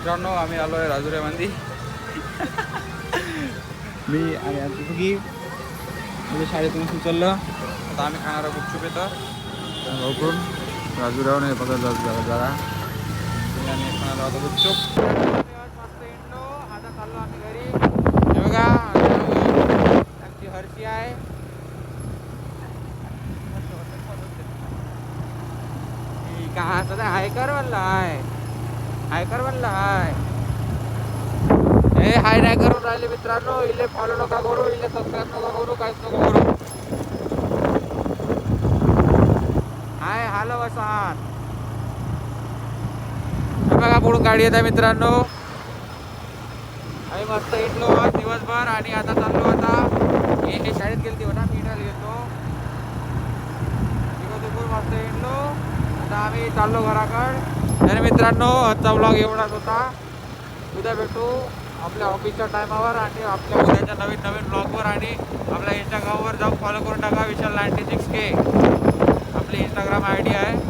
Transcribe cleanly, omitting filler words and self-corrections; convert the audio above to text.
मित्रांनो आम्ही आलो आहे राजुऱ्यामध्ये. मी आणि आमची म्हणजे शाळेतून सुचललं आता आम्ही खाणारा गुपचूप येतं भाऊकडून राजुऱ्यावर नाही बघा जरा आम्ही खाणार होतो गुपचूप. मस्त इंडो आता चाललो आम्ही घरी. हे बघा आमची हर्षी आहे. कहा सदा हायकर बनला हायकर बनला हे हाय नाही करून राहिले मित्रांनो. इले फॉलो नका करू, इले सबस्क्राईब नका करू, काहीच नका करू. हाय हॅलो वसान बघा पुढून गाडी येत आहे मित्रांनो. आम्ही मस्त इटलो आज दिवसभर आणि आता चाललो. आता हे शाळेत गेलती हो ना, मी इटायला गेलो मस्त इटलो. आता आम्ही चाललो घराकडे. तर मित्रांनो आजचा व्लॉग एवढाच होता. उद्या भेटू आपल्या ऑफिसच्या टायमावर आणि आपल्या उद्याच्या नवीन ब्लॉगवर. आणि आपल्या इंस्टाग्रामवर जाऊन फॉलो करून टाका. विशाल 96K आपली इंस्टाग्राम ID आहे.